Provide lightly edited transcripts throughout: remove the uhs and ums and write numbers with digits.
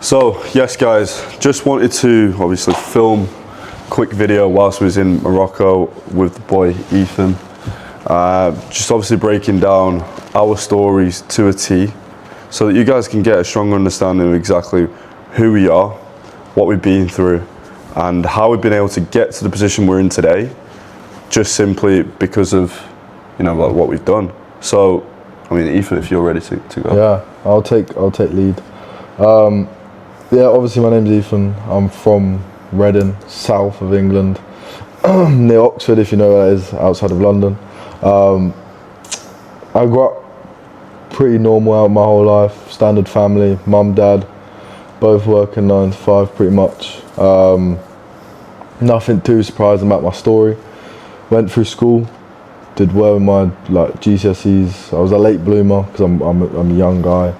So, yes guys, just wanted to obviously film a quick video whilst we was in Morocco with the boy Ethan. Just obviously breaking down our stories to a T so that you guys can get a strong understanding of exactly who we are, what we've been through, and how we've been able to get to the position we're in today, just simply because of, like what we've done. So, I mean, Ethan, if you're ready to go. Yeah, I'll take lead. Yeah, obviously my name's Ethan. I'm from Reading, south of England, near Oxford, if you know where that is, outside of London. I grew up pretty normal out my whole life, standard family, mum, dad, both working 9 to 5 pretty much. Nothing too surprising about my story. Went through school, did well in my GCSEs. I was a late bloomer because I'm a young guy.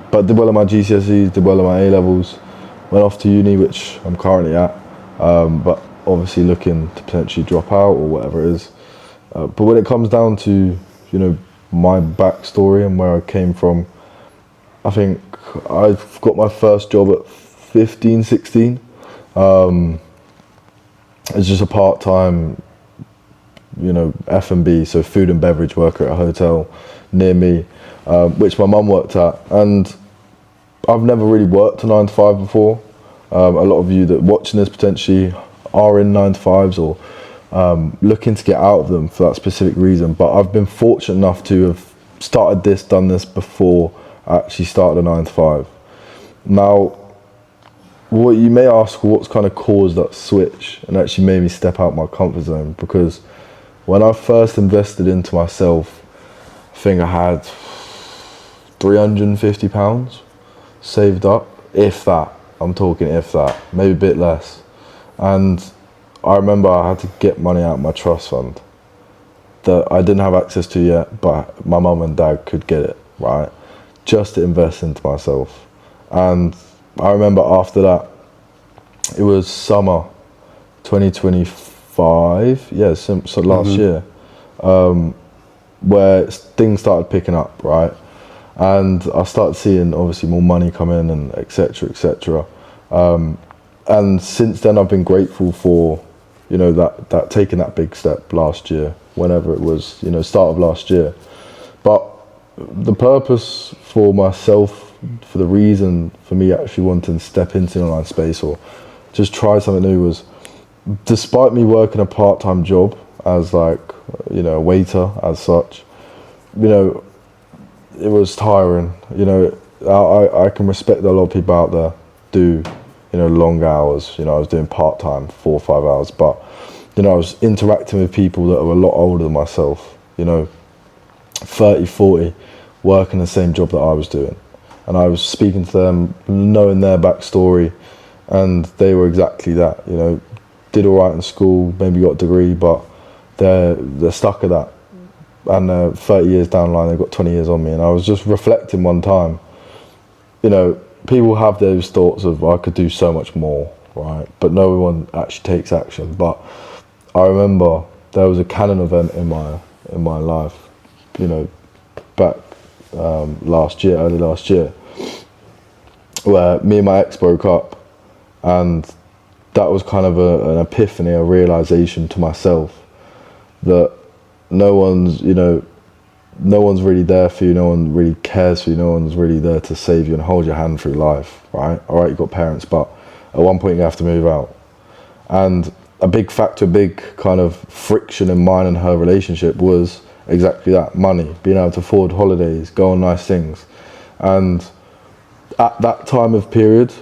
But did well in my GCSEs, did well in my A-levels, went off to uni, which I'm currently at, but obviously looking to potentially drop out or whatever it is. But when it comes down to, my backstory and where I came from, I think I got my first job at 15, 16. It's just a part-time, F&B, so food and beverage worker at a hotel near me, which my mum worked at. And I've never really worked a 9 to 5 before. A lot of you that watching this potentially are in 9 to 5s or looking to get out of them for that specific reason. But I've been fortunate enough to have done this before I actually started a 9 to 5. Now, what you may ask, what's kind of caused that switch and actually made me step out my comfort zone? Because when I first invested into myself, I think I had £350 saved up, if that. I'm talking if that, maybe a bit less. And I remember I had to get money out of my trust fund that I didn't have access to yet, but my mum and dad could get it, right? Just to invest into myself. And I remember after that, it was summer 2025, so last year, where things started picking up, right? And I started seeing obviously more money come in and et cetera. And since then I've been grateful for, that taking that big step last year, whenever it was, start of last year. But the purpose for myself, for the reason for me actually wanting to step into the online space or just try something new was, despite me working a part-time job as a waiter as such, it was tiring. I can respect that a lot of people out there do, long hours. I was doing part-time, 4 or 5 hours, but, I was interacting with people that were a lot older than myself, 30, 40, working the same job that I was doing. And I was speaking to them, knowing their backstory, and they were exactly that, did all right in school, maybe got a degree, but they're stuck at that. And 30 years down the line, they've got 20 years on me. And I was just reflecting one time, people have those thoughts of, I could do so much more, right? But no one actually takes action. But I remember there was a canon event in my life, back early last year, where me and my ex broke up. And that was kind of an epiphany, a realization to myself that no one's really there for you, no one really cares for you, no one's really there to save you and hold your hand through life, right? All right, you've got parents, but at one point you have to move out. And a big kind of friction in mine and her relationship was exactly that: money, being able to afford holidays, go on nice things. And at that time of period,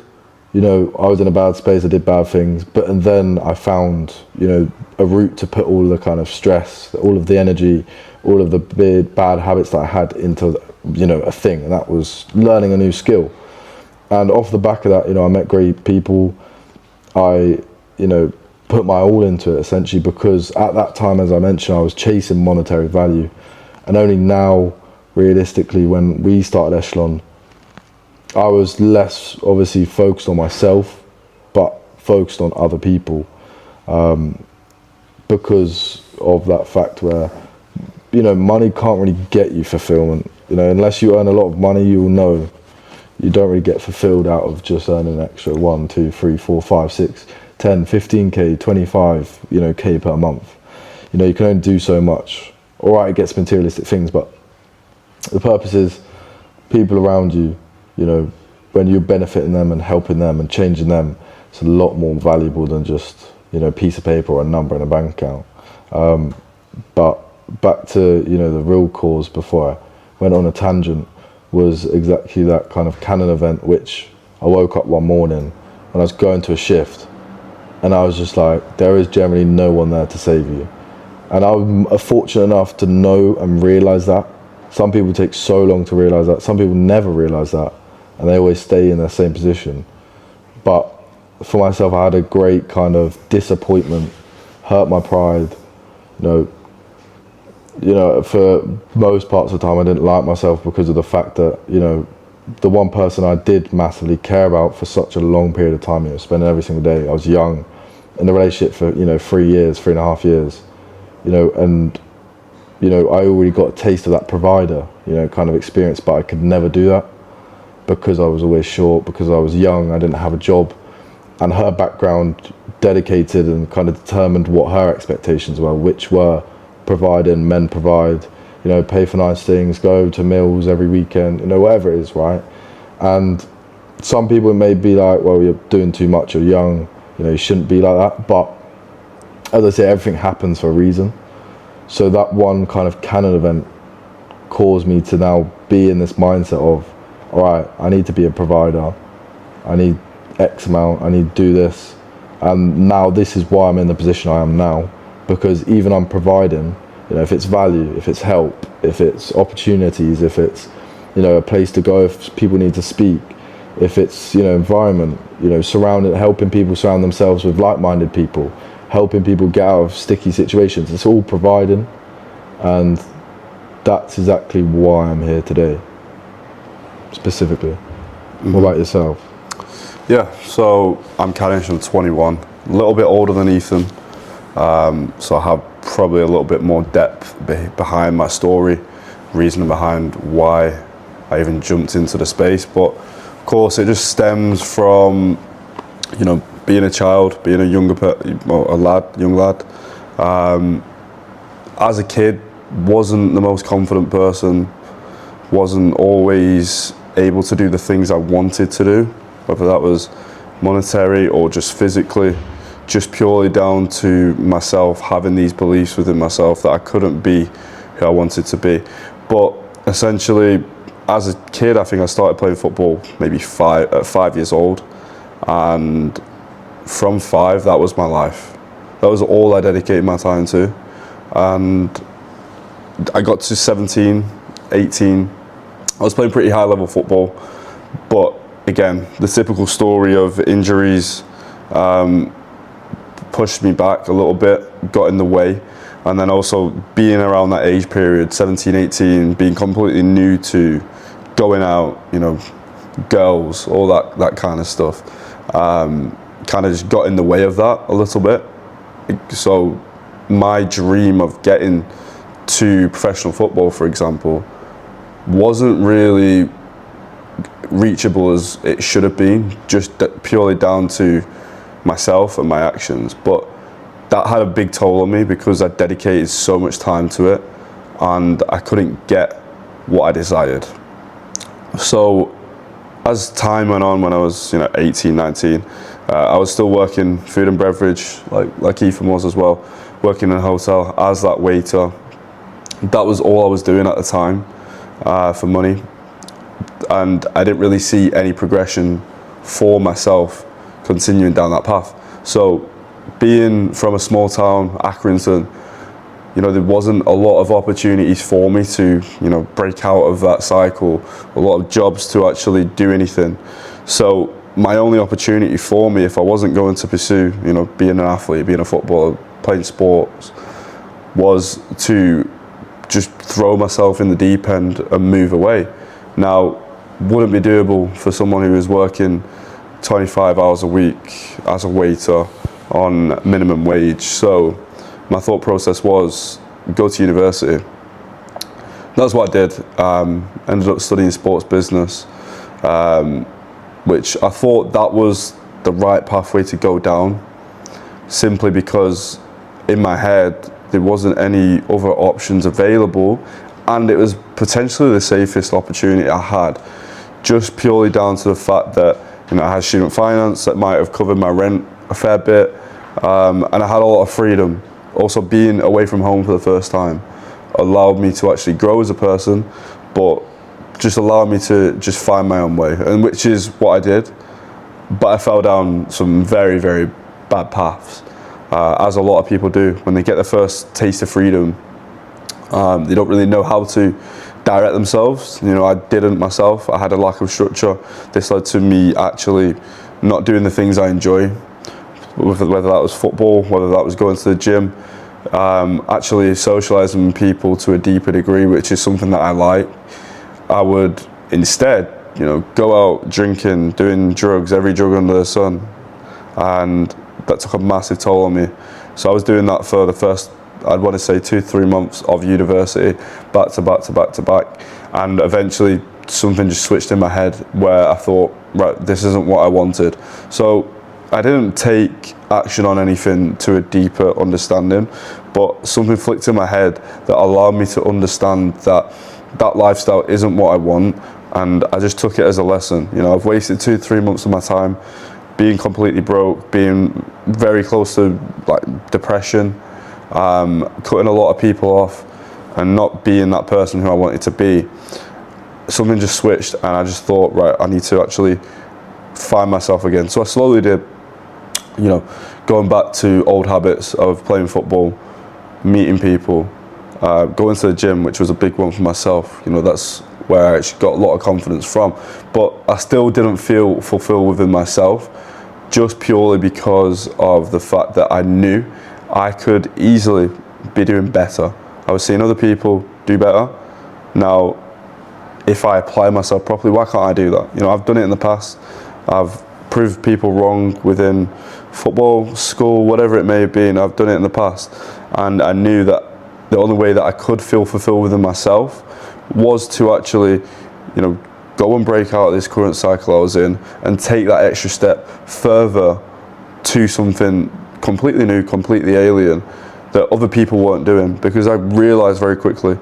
I was in a bad space, I did bad things, and then I found, a route to put all of the kind of stress, all of the energy, all of the bad habits that I had into, a thing, and that was learning a new skill. And off the back of that, I met great people. I, put my all into it, essentially, because at that time, as I mentioned, I was chasing monetary value. And only now, realistically, when we started Echelon, I was less obviously focused on myself, but focused on other people, because of that fact where, money can't really get you fulfillment. Unless you earn a lot of money, you will know, you don't really get fulfilled out of just earning an extra 1, 2, 3, 4, 5, 6, 10, 15k, 25, k per month. You can only do so much. All right, it gets materialistic things, but the purpose is people around you, when you're benefiting them and helping them and changing them, it's a lot more valuable than just, a piece of paper or a number in a bank account. But back to, the real cause before I went on a tangent was exactly that kind of canon event, which I woke up one morning and I was going to a shift and I was just like, there is generally no one there to save you. And I'm fortunate enough to know and realise that. Some people take so long to realise that. Some people never realise that and they always stay in their same position. But for myself, I had a great kind of disappointment, hurt my pride. For most parts of the time I didn't like myself because of the fact that, the one person I did massively care about for such a long period of time, spending every single day, I was young, in a relationship for, 3.5 years, and, I already got a taste of that provider, kind of experience, but I could never do that because I was always short, because I was young, I didn't have a job, and her background dedicated and kind of determined what her expectations were, which were providing, men provide, pay for nice things, go to meals every weekend, whatever it is, right? And some people may be like, well, you're doing too much, you're young, you shouldn't be like that. But as I say, everything happens for a reason. So that one kind of canon event caused me to now be in this mindset of, all right, I need to be a provider, I need X amount, I need to do this. And now this is why I'm in the position I am now, because even I'm providing, if it's value, if it's help, if it's opportunities, if it's, a place to go if people need to speak, if it's, environment, helping people surround themselves with like-minded people, helping people get out of sticky situations, it's all providing. And that's exactly why I'm here today, specifically. What about yourself? Yeah, so I'm Kanish, I'm 21, a little bit older than Ethan, so I have probably a little bit more depth behind my story, reasoning behind why I even jumped into the space. But of course it just stems from, being a child, being a young lad. As a kid, wasn't the most confident person, wasn't always able to do the things I wanted to do, whether that was monetary or just physically, just purely down to myself having these beliefs within myself that I couldn't be who I wanted to be. But essentially, as a kid, I think I started playing football maybe at 5 years old, and from 5, that was my life. That was all I dedicated my time to. And I got to 17, 18, I was playing pretty high level football, but again, the typical story of injuries pushed me back a little bit, got in the way. And then also being around that age period, 17, 18, being completely new to going out, girls, all that kind of stuff, kind of just got in the way of that a little bit. So my dream of getting to professional football, for example, wasn't really reachable as it should have been, just purely down to myself and my actions. But that had a big toll on me because I dedicated so much time to it and I couldn't get what I desired. So as time went on, when I was 18, 19, I was still working food and beverage, like Ethan was as well, working in a hotel as that waiter. That was all I was doing at the time for money, and I didn't really see any progression for myself continuing down that path. So being from a small town, Accrington, there wasn't a lot of opportunities for me to, break out of that cycle, a lot of jobs to actually do anything. So my only opportunity for me, if I wasn't going to pursue, being an athlete, being a footballer, playing sports, was to just throw myself in the deep end and move away. Now, wouldn't be doable for someone who is working 25 hours a week as a waiter on minimum wage. So my thought process was go to university. That's what I did. Ended up studying sports business. which I thought that was the right pathway to go down, simply because in my head there wasn't any other options available, and it was potentially the safest opportunity I had, just purely down to the fact that, you know, I had student finance that might have covered my rent a fair bit, and I had a lot of freedom. Also, being away from home for the first time allowed me to actually grow as a person, but just allowed me to just find my own way, and which is what I did. But I fell down some very, very bad paths, as a lot of people do when they get their first taste of freedom. They don't really know how to direct themselves. You know, I didn't myself. I had a lack of structure. This led to me actually not doing the things I enjoy, whether that was football, whether that was going to the gym, actually socializing with people to a deeper degree, which is something that I like. I would instead, you know, go out drinking, doing drugs, every drug under the sun, and that took a massive toll on me. So I was doing that for the first, I'd want to say 2-3 months of university, back to back to back to back, and eventually something just switched in my head where I thought, right, this isn't what I wanted. So I didn't take action on anything to a deeper understanding, but something flicked in my head that allowed me to understand that that lifestyle isn't what I want, and I just took it as a lesson. You know, I've wasted 2-3 months of my time being completely broke, being very close to like depression, cutting a lot of people off, and not being that person who I wanted to be. Something just switched, and I just thought, right, I need to actually find myself again. So I slowly did, you know, going back to old habits of playing football, meeting people, going to the gym, which was a big one for myself. You know, that's where I actually got a lot of confidence from. But I still didn't feel fulfilled within myself, just purely because of the fact that I knew I could easily be doing better. I was seeing other people do better. Now, if I apply myself properly, why can't I do that? You know, I've done it in the past. I've proved people wrong within football, school, whatever it may have been. I've done it in the past, and I knew that the only way that I could feel fulfilled within myself was to actually, you know, go and break out of this current cycle I was in and take that extra step further to something completely new, completely alien, that other people weren't doing. Because I realized very quickly,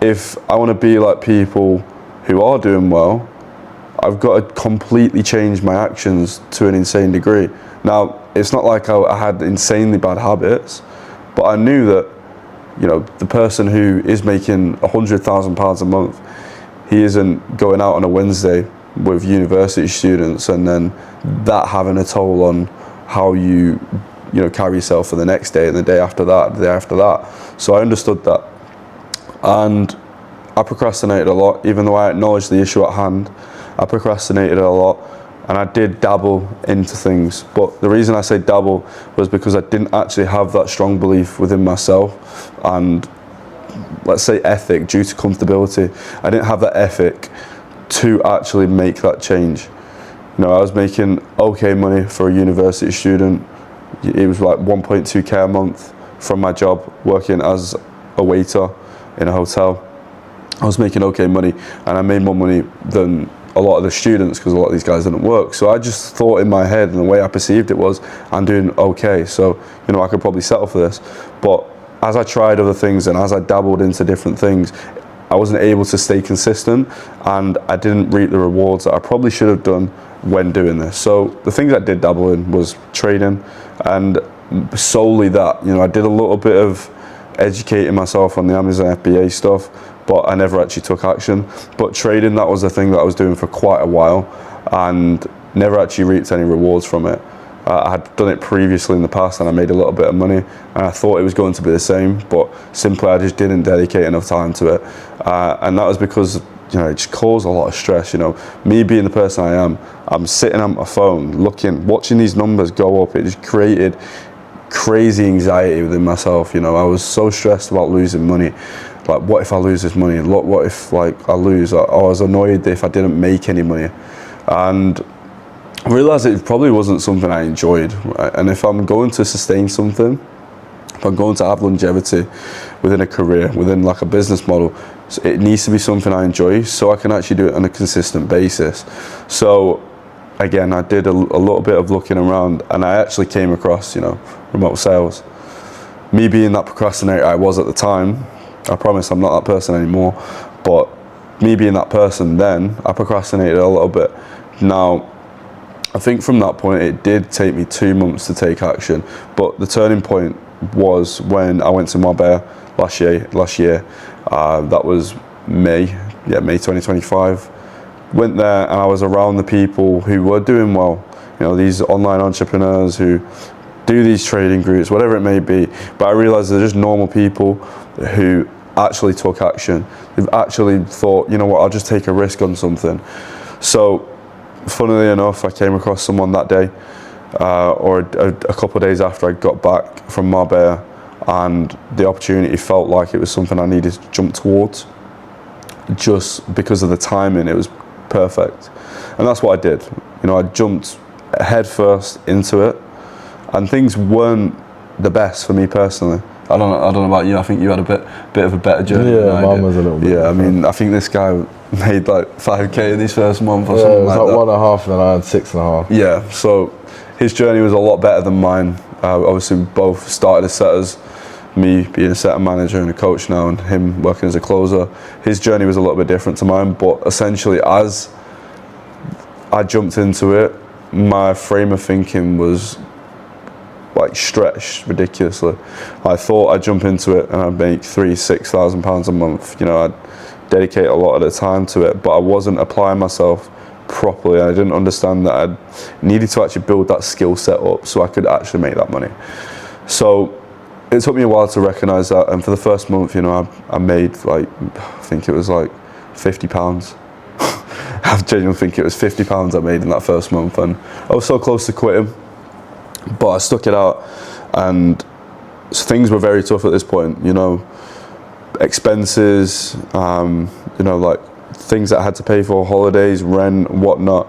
if I want to be like people who are doing well, I've got to completely change my actions to an insane degree. Now, it's not like I had insanely bad habits, but I knew that, you know, the person who is making £100,000 a month, he isn't going out on a Wednesday with university students and then that having a toll on how you know, carry yourself for the next day and the day after that, the day after that. So I understood that, and I procrastinated a lot. Even though I acknowledged the issue at hand, I procrastinated a lot, and I did dabble into things. But the reason I say dabble was because I didn't actually have that strong belief within myself and, let's say, ethic, due to comfortability. I didn't have that ethic to actually make that change. You know, I was making okay money for a university student. It was like 1.2k a month from my job working as a waiter in a hotel. I was making okay money, and I made more money than a lot of the students because a lot of these guys didn't work. So I just thought in my head, and the way I perceived it was, I'm doing okay, so, you know, I could probably settle for this. But as I tried other things and as I dabbled into different things, I wasn't able to stay consistent, and I didn't reap the rewards that I probably should have done when doing this. So the things I did dabble in was trading, and solely that. You know, I did a little bit of educating myself on the Amazon FBA stuff, but I never actually took action. But trading, that was the thing that I was doing for quite a while, and never actually reaped any rewards from it. I had done it previously in the past, and I made a little bit of money, and I thought it was going to be the same, but simply I just didn't dedicate enough time to it, and that was because, you know, it just caused a lot of stress. You know, me being the person I am, I'm sitting on my phone looking, watching these numbers go up. It just created crazy anxiety within myself. You know, I was so stressed about losing money. Like, what if I lose this money? What if, like, I lose? I was annoyed if I didn't make any money, and I realised it probably wasn't something I enjoyed. Right? And if I'm going to sustain something, if I'm going to have longevity within a career, within like a business model, So it needs to be something I enjoy, so I can actually do it on a consistent basis. So again, I did a little bit of looking around, and I actually came across, remote sales. Me being that procrastinator I was at the time, I promise I'm not that person anymore, but me being that person then, I procrastinated a little bit. Now, I think from that point, it did take me 2 months to take action, but the turning point was when I went to Marbella last year. That was May 2025. Went there and I was around the people who were doing well, these online entrepreneurs who do these trading groups, whatever it may be. But I realized they're just normal people who actually took action. They've actually thought, you know what, I'll just take a risk on something. So funnily enough, I came across someone that day, or a couple of days after I got back from Marbella, and the opportunity felt like it was something I needed to jump towards. Just because of the timing, it was perfect. And that's what I did. I jumped head first into it, and things weren't the best for me personally. I don't know about you. I think you had a bit of a better journey. Yeah, mine was a little bit. Yeah, I mean, I think this guy made like 5K in his first month or Yeah, something it was like that. 1.5, and then I had 6.5. Yeah, so his journey was a lot better than mine. Obviously, we both started as setters. Me being a setter manager and a coach now, and him working as a closer. His journey was a little bit different to mine, but essentially, as I jumped into it, my frame of thinking was like stretched ridiculously. I thought I'd jump into it and I'd make £6,000 a month. I'd dedicate a lot of the time to it, but I wasn't applying myself properly. I didn't understand that I needed to actually build that skill set up so I could actually make that money. So it took me a while to recognize that, and for the first month, I made I think it was like £50. I genuinely think it was £50 I made in that first month, and I was so close to quitting, but I stuck it out, and things were very tough at this point. Expenses, like things that I had to pay for, holidays, rent, whatnot.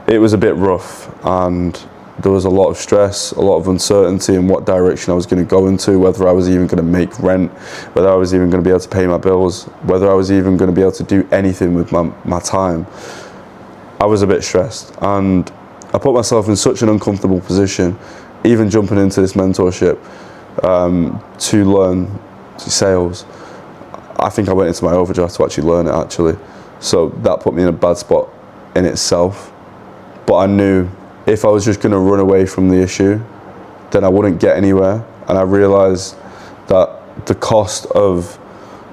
It was a bit rough, and there was a lot of stress, a lot of uncertainty in what direction I was going to go into, whether I was even going to make rent, whether I was even going to be able to pay my bills, whether I was even going to be able to do anything with my time. I was a bit stressed, and I put myself in such an uncomfortable position, even jumping into this mentorship to learn sales. I think I went into my overdraft to actually learn it, actually. So that put me in a bad spot in itself. But I knew if I was just going to run away from the issue, then I wouldn't get anywhere. And I realized that the cost of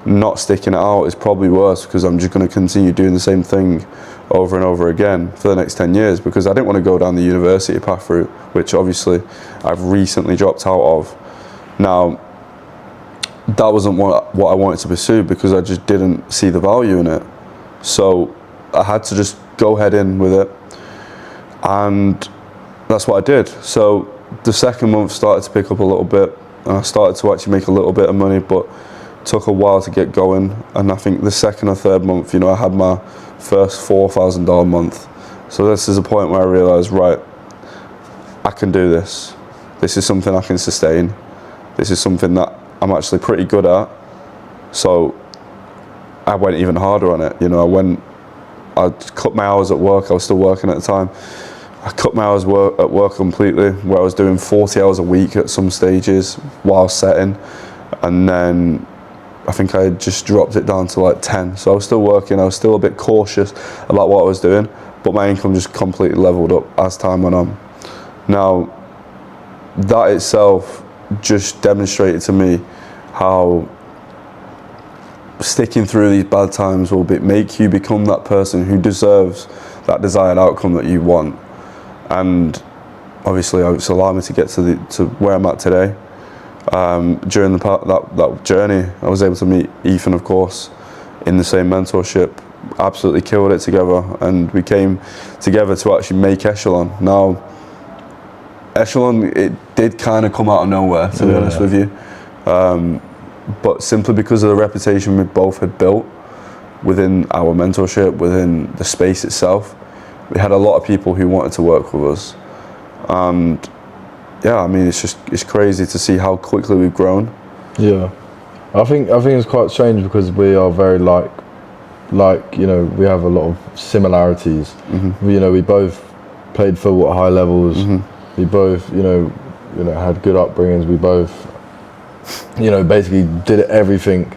not sticking it out is probably worse, because I'm just going to continue doing the same thing over and over again for the next 10 years, because I didn't want to go down the university path route, which obviously I've recently dropped out of. Now, that wasn't what I wanted to pursue, because I just didn't see the value in it. So I had to just go head in with it, and that's what I did. So the second month started to pick up a little bit, and I started to actually make a little bit of money, but took a while to get going. And I think the second or third month, I had my first $4,000 month. So this is a point where I realized, right, I can do this. This is something I can sustain. This is something that I'm actually pretty good at. So I went even harder on it. I cut my hours at work. I was still working at the time. I cut my hours at work completely, where I was doing 40 hours a week at some stages while setting. And then I think I just dropped it down to like 10. So I was still working. I was still a bit cautious about what I was doing, but my income just completely leveled up as time went on. Now, that itself just demonstrated to me how sticking through these bad times will make you become that person who deserves that desired outcome that you want. And obviously it's allowed me to get to where I'm at today. During that journey, I was able to meet Ethan, of course, in the same mentorship. Absolutely killed it together, and we came together to actually make Echelon. Now, Echelon, it did kind of come out of nowhere, to be honest with you, but simply because of the reputation we both had built within our mentorship, within the space itself, we had a lot of people who wanted to work with us. And yeah, I mean, it's crazy to see how quickly we've grown. Yeah. I think it's quite strange because we are very like you know, we have a lot of similarities. You know, we both played football at high levels. We both, you know, had good upbringings. We both, you know, basically did everything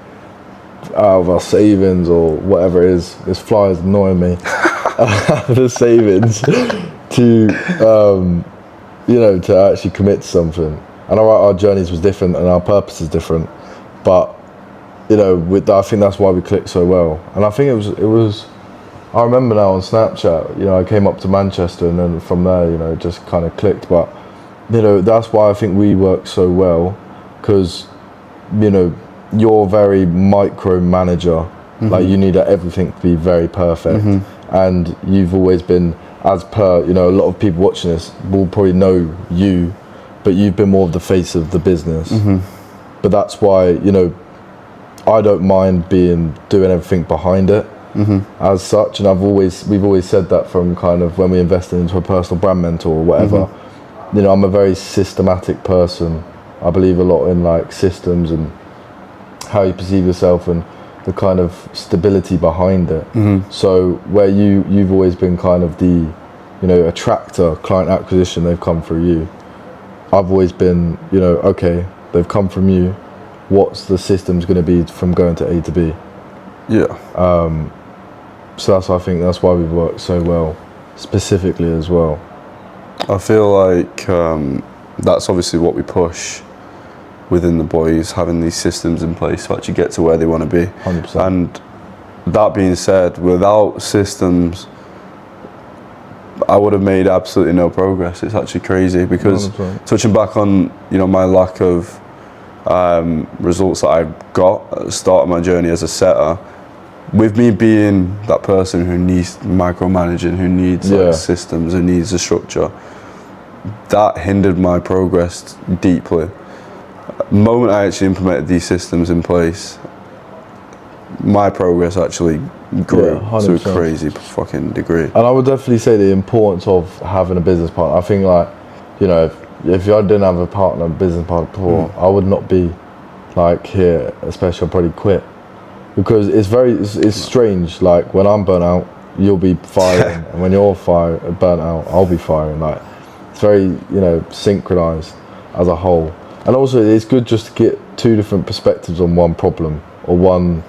out of our savings or whatever it is. This fly is annoying me. The savings to, you know, to actually commit to something. And our journeys was different and our purpose is different, but you know, I think that's why we clicked so well. And I think it was. I remember now on Snapchat, you know, I came up to Manchester and then from there, you know, it just kind of clicked. But you know, that's why I think we work so well, because you know, you're very micromanager. Like you need everything to be very perfect, and you've always been, as per, you know, a lot of people watching this will probably know you, but you've been more of the face of the business. But that's why, you know, I don't mind doing everything behind it as such, and we've always said that from kind of when we invested into a personal brand mentor or whatever. You know, I'm a very systematic person. I believe a lot in like systems and how you perceive yourself and the kind of stability behind it. So where you've always been kind of the, you know, attractor, client acquisition, they've come through you. I've always been, you know, okay, they've come from you. What's the system's going to be from going to A to B? Yeah. So I think that's why we've worked so well, specifically as well. I feel like that's obviously what we push within the boys, having these systems in place to actually get to where they want to be. 100%. And that being said, without systems, I would have made absolutely no progress. It's actually crazy because 100%. Touching back on, you know, my lack of results that I got at the start of my journey as a setter, with me being that person who needs micromanaging, who needs like, systems, who needs a structure, that hindered my progress deeply. The moment I actually implemented these systems in place, my progress actually grew to a crazy fucking degree. And I would definitely say the importance of having a business partner. I think, like, you know, if I didn't have a partner, business partner before, I would not be like here, especially I'd probably quit. Because it's strange, like when I'm burnt out, you'll be firing, and when you're burnt out, I'll be firing. Like, it's very, you know, synchronized as a whole. And also it's good just to get two different perspectives on one problem or one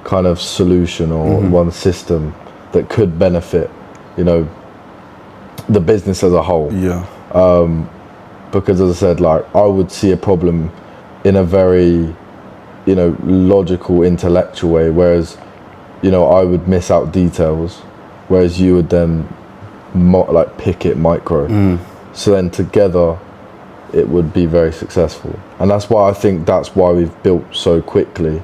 kind of solution or one system that could benefit, you know, the business as a whole. Yeah. Because as I said, like, I would see a problem in a very, you know, logical, intellectual way, whereas, you know, I would miss out details, whereas you would then like pick it micro. So then together it would be very successful. And that's why I think that's why we've built so quickly,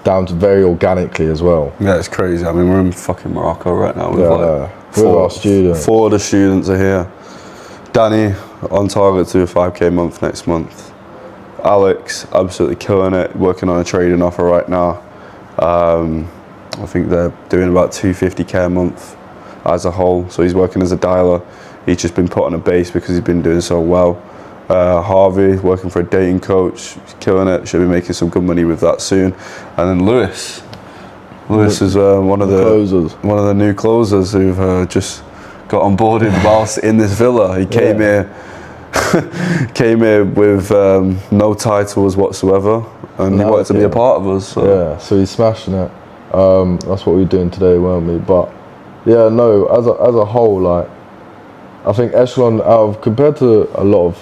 down to very organically as well. Yeah, it's crazy. I mean, we're in fucking Morocco right now. With our students. 4 of the students are here. Danny on target to a 5k month next month. Alex, absolutely killing it, working on a trading offer right now. I think they're doing about 250k a month as a whole. So he's working as a dialer. He's just been put on a base because he's been doing so well. Harvey, working for a dating coach, he's killing it. Should be making some good money with that soon. And then Lewis is one of the new closers who've just got onboarded whilst in this villa. He came here with no titles whatsoever, and he wanted to be a part of us. So. Yeah, so he's smashing it. That's what we're doing today, weren't we? But yeah, no, as a whole, like, I think Echelon, compared to a lot of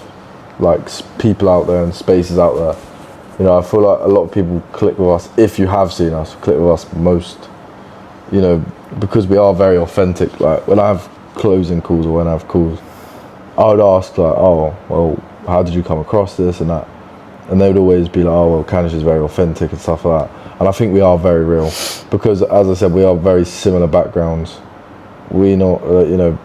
like people out there and spaces out there, you know, I feel like a lot of people click with us. If you have seen us, click with us most, you know, because we are very authentic. Like when I have closing calls or when I have calls, I would ask like, oh, well, how did you come across this and that? And they would always be like, oh, well, Kanish is very authentic and stuff like that. And I think we are very real because, as I said, we are very similar backgrounds. We not, you know,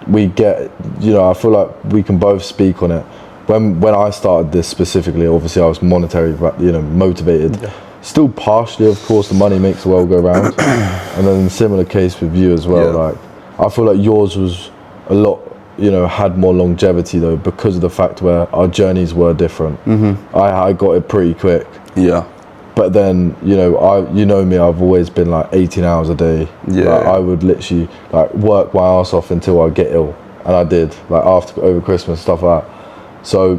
we get, you know, I feel like we can both speak on it. When I started this specifically, obviously I was monetary, you know, motivated. Yeah. Still partially, of course, the money makes the world go round. And then similar case with you as well. Yeah. Like, I feel like yours was a lot, you know, had more longevity though, because of the fact where our journeys were different. I got it pretty quick. Yeah. But then, you know, you know me, I've always been like 18 hours a day. Yeah. Like, I would literally like work my ass off until I get ill. And I did, like over Christmas, stuff like that. So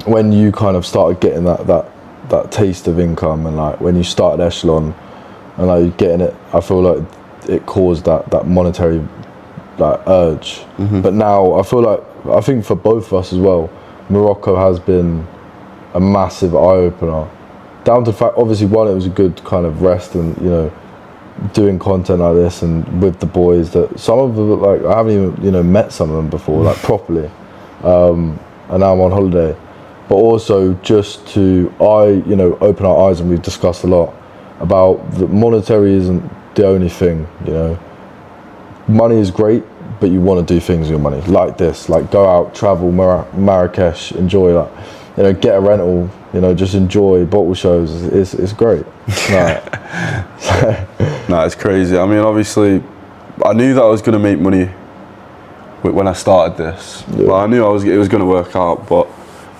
when you kind of started getting that taste of income, and like when you started Echelon and like getting it, I feel like it caused that monetary like urge. But now I feel like, I think for both of us as well, Morocco has been a massive eye-opener. Down to the fact, obviously, one, it was a good kind of rest, and you know, doing content like this and with the boys, that some of them, like, I haven't even, you know, met some of them before, like properly, and now I'm on holiday. But also just to, you know, open our eyes, and we've discussed a lot about the monetary isn't the only thing, you know. Money is great, but you want to do things with your money, like this, like go out, travel, Marrakesh, enjoy that, you know, get a rental, you know, just enjoy bottle shows. It's great. No, it's crazy. I mean, obviously, I knew that I was going to make money when I started this. Yeah. Like, I knew it was going to work out, but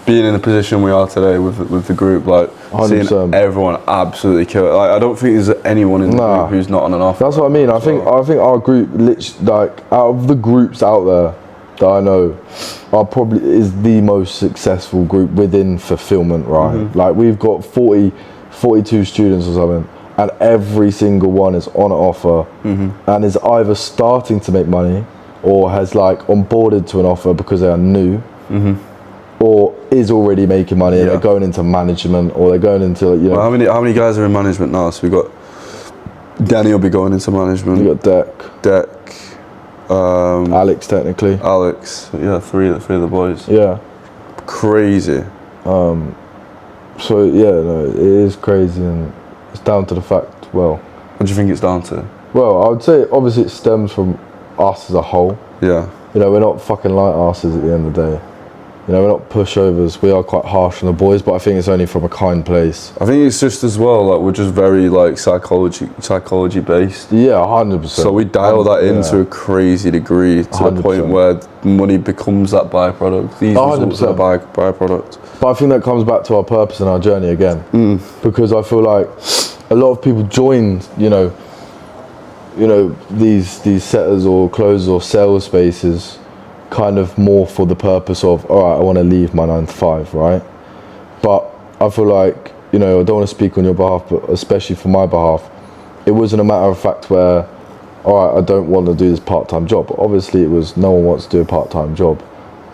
being in the position we are today with the group, like 100%. Seeing everyone absolutely kill it. Like, I don't think there's anyone in the group who's not on an offer. That's what I mean. I think our group, literally, like, out of the groups out there that I know, probably is the most successful group within fulfillment, right? Like, we've got 42 students or something, and every single one is on an offer, and is either starting to make money or has like onboarded to an offer because they are new, or is already making money, and they're going into management, or they're going into, you know. Well, how many guys are in management now? So we got Danny will be going into management. You got Deck. Alex, technically. Alex, yeah, three of the boys. Yeah. Crazy. So yeah, no, it is crazy, and it's down to the fact. Well, what do you think it's down to? Well, I would say obviously it stems from us as a whole. Yeah. You know, we're not fucking light asses at the end of the day. You know, we're not pushovers. We are quite harsh on the boys, but I think it's only from a kind place. I think it's just as well, like, we're just very like psychology based. Yeah, 100%. So we dial that into a crazy degree, to 100%. The point where money becomes that byproduct. These results are byproduct. But I think that comes back to our purpose and our journey again, because I feel like a lot of people join, you know, these setters or closers or sales spaces, kind of more for the purpose of, all right, I want to leave my 9 to 5, right? But I feel like, you know, I don't want to speak on your behalf, but especially for my behalf, it wasn't a matter of fact where, all right, I don't want to do this part-time job. Obviously, it was, no one wants to do a part-time job.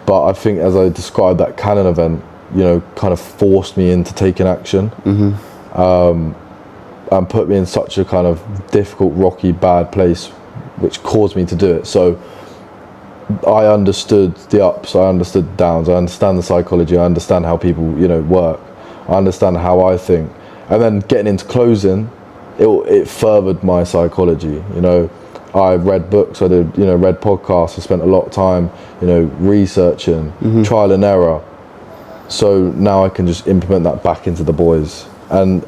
But I think, as I described, that Canon event, you know, kind of forced me into taking action, and put me in such a kind of difficult, rocky, bad place, which caused me to do it. So I understood the ups, I understood the downs, I understand the psychology, I understand how people, you know, work, I understand how I think. And then getting into closing, it furthered my psychology. You know, I read books, I did, you know, read podcasts, I spent a lot of time, you know, researching, trial and error. So now I can just implement that back into the boys. And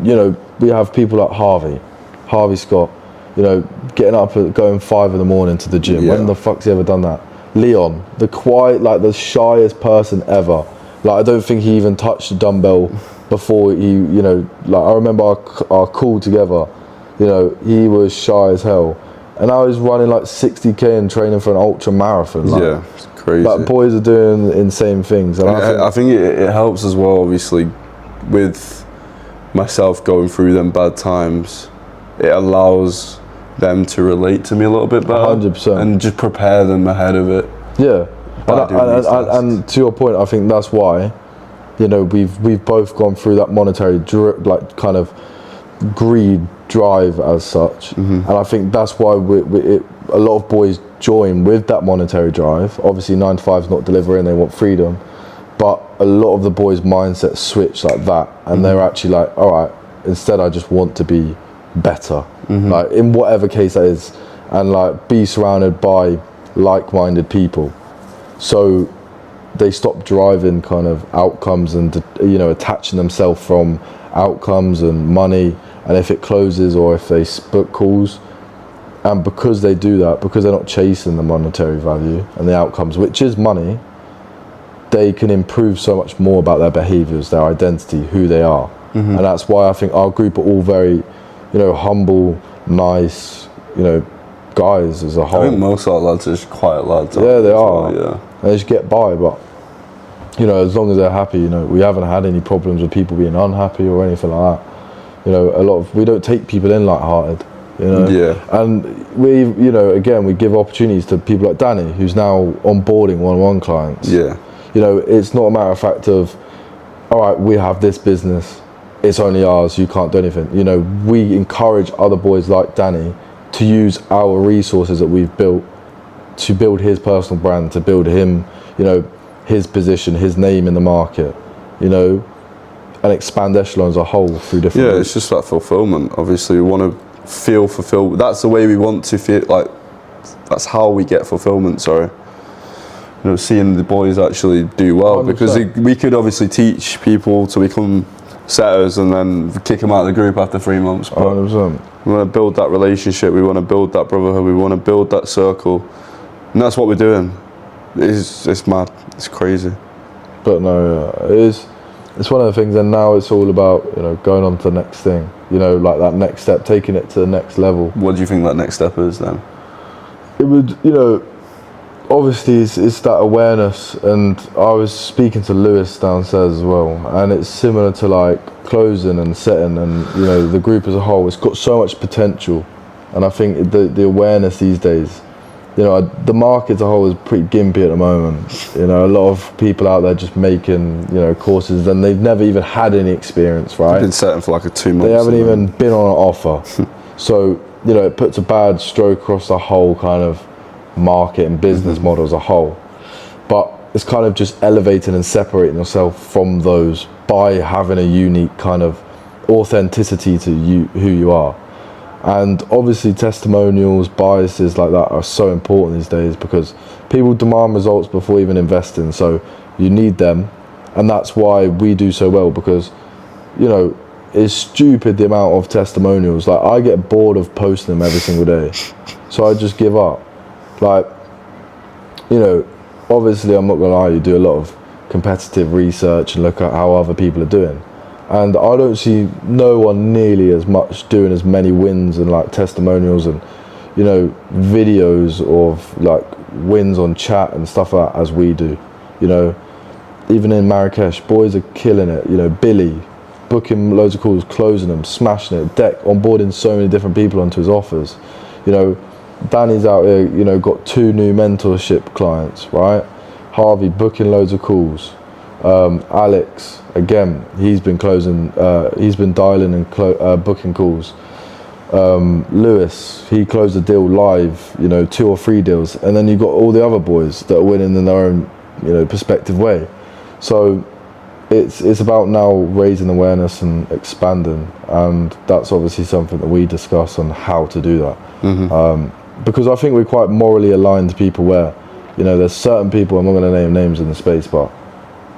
you know, we have people like Harvey Scott, you know, getting up at going 5 a.m. to the gym. When the fuck's he ever done that? Leon, the quiet, like the shyest person ever. Like, I don't think he even touched the dumbbell before he, you know, like, I remember our call together, you know, he was shy as hell. And I was running like 60k and training for an ultra marathon. Like, yeah, it's crazy. Like, boys are doing insane things. And I think it helps as well, obviously, with myself going through them bad times. It allows them to relate to me a little bit better. 100%. And just prepare them ahead of it. Yeah. And to your point, I think that's why, you know, we've both gone through that monetary like kind of greed drive as such, and I think that's why a lot of boys join with that monetary drive. Obviously 9 to 5 is not delivering, they want freedom, but a lot of the boys' mindset switch like that, and they're actually like, all right, instead I just want to be better, like in whatever case that is, and like be surrounded by like-minded people. So they stop driving kind of outcomes and, you know, attaching themselves from outcomes and money, and if it closes or if they book calls. And because they do that, because they're not chasing the monetary value and the outcomes, which is money, they can improve so much more about their behaviors, their identity, who they are. and that's why I think our group are all very, you know, humble, nice, you know, guys as a whole. I think most of our lads are just quiet lads. Yeah, they are. Well, yeah. They just get by, but you know, as long as they're happy, you know, we haven't had any problems with people being unhappy or anything like that. You know, we don't take people in light-hearted, you know. Yeah. And we, you know, again, we give opportunities to people like Danny, who's now onboarding one-on-one clients. Yeah. You know, it's not a matter of fact of, all right, we have this business, it's only ours, you can't do anything. You know, we encourage other boys like Danny to use our resources that we've built to build his personal brand, to build him, you know, his position, his name in the market, you know, and expand Echelon as a whole through different Yeah, routes. it's just that fulfillment. Obviously, we want to feel fulfilled. That's the way we want to feel, like, that's how we get fulfillment, sorry. You know, seeing the boys actually do well. 100%. Because we could obviously teach people to become setters and then kick them out of the group after 3 months. But 100%. we want to build that relationship, we want to build that brotherhood, we want to build that circle. And that's what we're doing. It's mad, it's crazy. But no, it's one of the things, and now it's all about, you know, going on to the next thing, you know, like that next step, taking it to the next level. What do you think that next step is then? It would, you know, obviously it's that awareness, and I was speaking to Lewis downstairs as well, and it's similar to like closing and setting, and you know, the group as a whole, it's got so much potential, and I think the awareness these days, you know, the market as a whole is pretty gimpy at the moment. You know, a lot of people out there just making, you know, courses, and they've never even had any experience, right? They've been setting for like a 2 months. They haven't even been on an offer. So, you know, it puts a bad stroke across the whole kind of market and business model as a whole. But it's kind of just elevating and separating yourself from those by having a unique kind of authenticity to you, who you are. And obviously testimonials, biases like that are so important these days, because people demand results before even investing, so you need them. And that's why we do so well, because, you know, it's stupid the amount of testimonials. Like, I get bored of posting them every single day, so I just give up. Like, you know, obviously I'm not gonna lie, you do a lot of competitive research and look at how other people are doing, and I don't see no one nearly as much doing as many wins and like testimonials and, you know, videos of like wins on chat and stuff like that as we do. You know, even in Marrakesh, boys are killing it. You know, Billy booking loads of calls, closing them, smashing it. Deck onboarding so many different people onto his offers. You know, Danny's out here, you know, got 2 new mentorship clients, right? Harvey booking loads of calls. Alex, again, he's been closing, he's been dialing and booking calls. Lewis, he closed a deal live, you know, 2 or 3 deals, and then you've got all the other boys that are winning in their own, you know, perspective way. So it's about now raising awareness and expanding, and that's obviously something that we discuss on how to do that. Because I think we're quite morally aligned people where, you know, there's certain people, I'm not going to name names in the space, but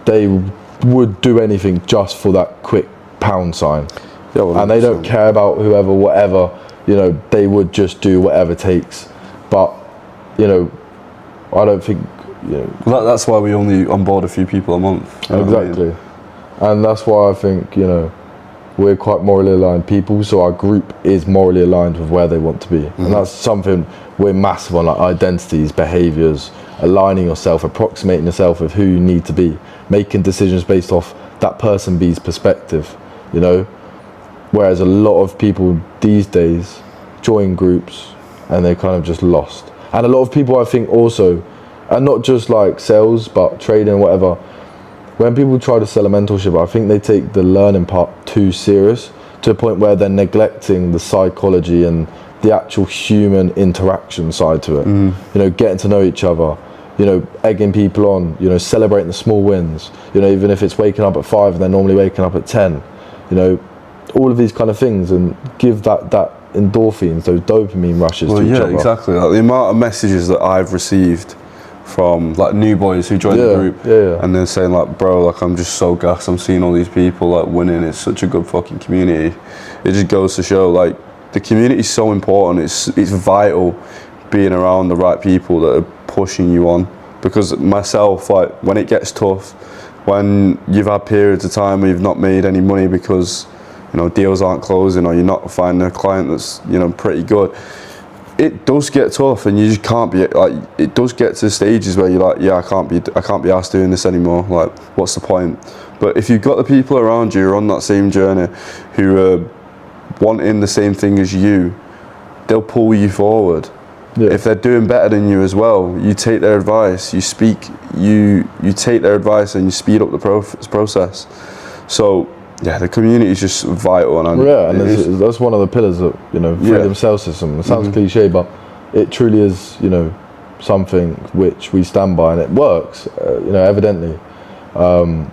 they would do anything just for that quick pound sign. Yeah, well, and they don't care about whoever, whatever, you know, they would just do whatever it takes. But, you know, I don't think, you know. Well, that's why we only onboard a few people a month. You know Exactly. what I mean? And that's why I think, you know, we're quite morally aligned people, so our group is morally aligned with where they want to be. And that's something we're massive on, like identities, behaviours, aligning yourself, approximating yourself with who you need to be, making decisions based off that person B's perspective, you know. Whereas a lot of people these days join groups and they're kind of just lost. And a lot of people, I think, also, and not just like sales, but trading, whatever, when people try to sell a mentorship, I think they take the learning part too serious, to a point where they're neglecting the psychology and the actual human interaction side to it. You know, getting to know each other, you know, egging people on, you know, celebrating the small wins, you know, even if it's waking up at 5 and they're normally waking up at 10, you know, all of these kind of things, and give that endorphins, those dopamine rushes to each other. Yeah, exactly. Like, the amount of messages that I've received from like new boys who joined the group, and they're saying like, bro, like, I'm just so gassed, I'm seeing all these people like winning, it's such a good fucking community. It just goes to show, like, the community is so important. It's vital being around the right people that are pushing you on, because myself, like, when it gets tough, when you've had periods of time where you've not made any money because, you know, deals aren't closing or you're not finding a client that's, you know, pretty good, it does get tough, and you just can't be like, it does get to stages where you're like, yeah, I can't be asked doing this anymore, like, what's the point? But if you've got the people around you who are on that same journey, who are wanting the same thing as you, they'll pull you forward. Yeah. If they're doing better than you as well, you take their advice, you take their advice and you speed up the process. So yeah, the community is just vital. And that's one of the pillars of, you know, freedom sales system. It sounds cliche, but it truly is, you know, something which we stand by, and it works, you know, evidently. And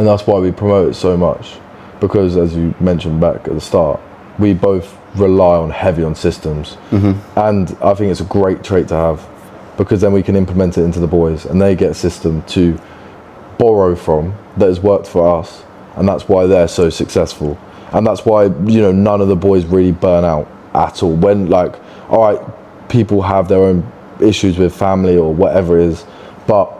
that's why we promote it so much, because as you mentioned back at the start, we both rely on heavy on systems, and I think it's a great trait to have, because then we can implement it into the boys and they get a system to borrow from that has worked for us, and that's why they're so successful. And that's why, you know, none of the boys really burn out at all. When, like, all right, people have their own issues with family or whatever it is, but,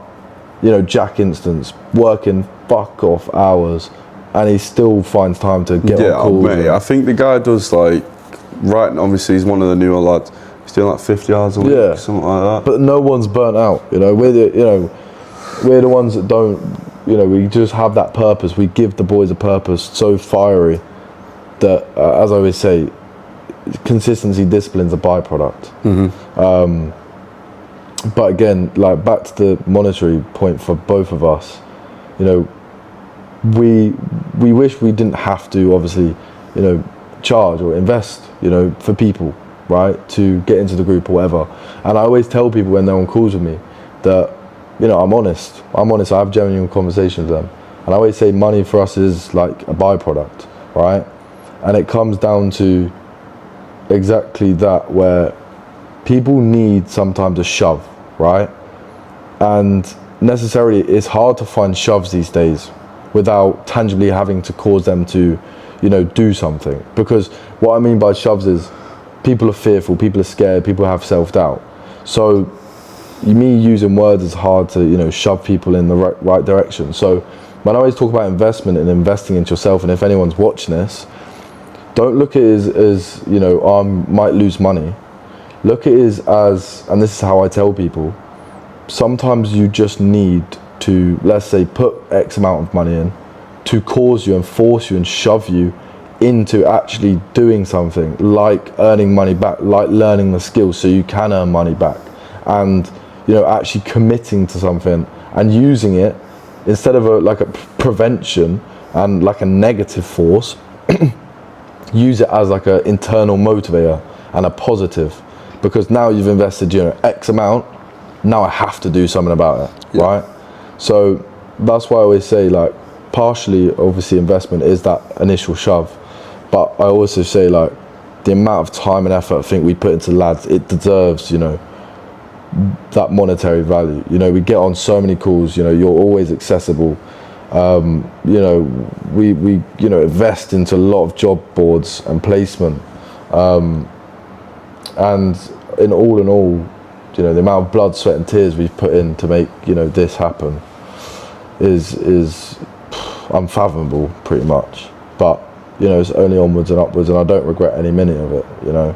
you know, Jack instance, working fuck off hours, and he still finds time to get on calls. Mate, I think the guy does, like, right, obviously he's one of the newer lads, he's doing like 50 hours a week, something like that. But no one's burnt out, you know. We're the ones that don't, you know, we just have that purpose. We give the boys a purpose so fiery that, as I always say, consistency, discipline's a byproduct. But again, like, back to the monetary point for both of us, you know, we wish we didn't have to, obviously, you know, charge or invest, you know, for people, right, to get into the group or whatever. And I always tell people when they're on calls with me that, you know, I'm honest, I have genuine conversations with them, and I always say money for us is like a byproduct, right? And it comes down to exactly that, where people need sometimes a shove, right? And necessarily it's hard to find shoves these days without tangibly having to cause them to, you know, do something. Because what I mean by shoves is people are fearful, people are scared, people have self-doubt. So me using words is hard to, you know, shove people in the right direction. So when I always talk about investment and investing into yourself, and if anyone's watching this, don't look at it as you know, I might lose money. Look at it as, and this is how I tell people, sometimes you just need to, let's say, put X amount of money in to cause you and force you and shove you into actually doing something, like earning money back, like learning the skills so you can earn money back, and, you know, actually committing to something and using it instead of like a prevention and like a negative force. Use it as like an internal motivator and a positive, because now you've invested, you know, X amount, now I have to do something about it, right? So that's why I always say, like, partially obviously investment is that initial shove, but I also say, like, the amount of time and effort I think we put into lads, it deserves, you know, that monetary value. You know, we get on so many calls, you know, you're always accessible. You know, we you know, invest into a lot of job boards and placement, and in all, you know, the amount of blood, sweat and tears we've put in to make, you know, this happen is unfathomable, pretty much. But, you know, it's only onwards and upwards, and I don't regret any minute of it. You know,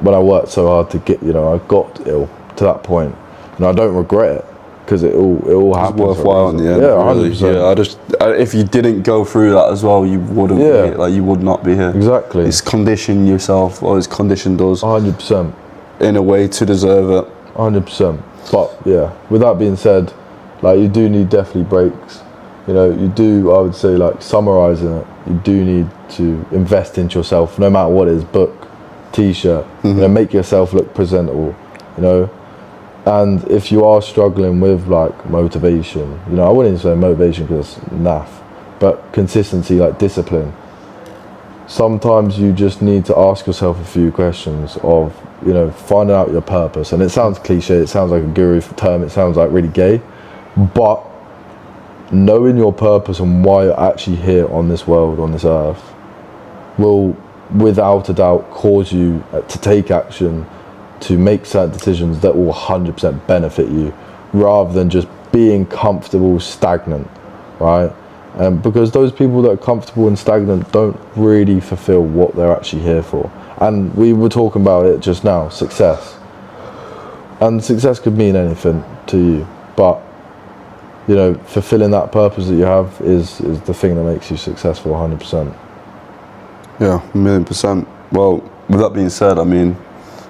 when I worked so hard to get, you know, I got ill to that point, and I don't regret it, because it all happens. It's worthwhile in the end. Yeah, 100%. If you didn't go through that as well, you wouldn't be here. Like, you would not be here. Exactly. It's conditioned yourself, or it's conditioned us 100% in a way to deserve it. 100%. But yeah, with that being said, like, you do need definitely breaks. You know, you do, I would say, like, summarising it, you do need to invest into yourself, no matter what it is, book, t-shirt, you know, make yourself look presentable, you know. And if you are struggling with, like, motivation, you know, I wouldn't say motivation because it's naff, but consistency, like discipline, sometimes you just need to ask yourself a few questions of, you know, finding out your purpose. And it sounds cliche, it sounds like a guru term, it sounds like really gay, but knowing your purpose and why you're actually here on this world, on this earth, will without a doubt cause you to take action, to make certain decisions that will 100% benefit you, rather than just being comfortable, stagnant, right? Because those people that are comfortable and stagnant don't really fulfill what they're actually here for. And we were talking about it just now, success. And success could mean anything to you, but you know, fulfilling that purpose that you have is the thing that makes you successful 100%. Yeah, 1,000,000%. Well, with that being said, I mean,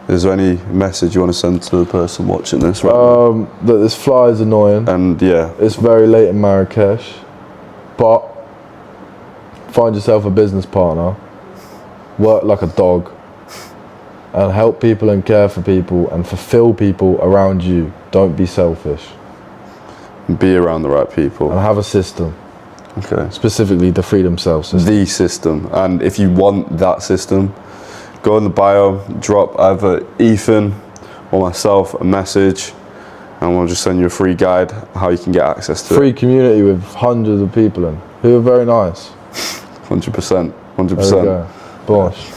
is there any message you want to send to the person watching this right now? That this fly is annoying. And yeah, It's very late in Marrakesh, but find yourself a business partner, work like a dog, and help people and care for people and fulfill people around you. Don't be selfish. be around the right people. And have a system, Okay. specifically the Freedom Cell system. The system. And if you want that system, go in the bio, drop either Ethan or myself a message, and we'll just send you a free guide how you can get access to Free community with hundreds of people in, who are very nice. 100%. There we 100%. go. Bosh.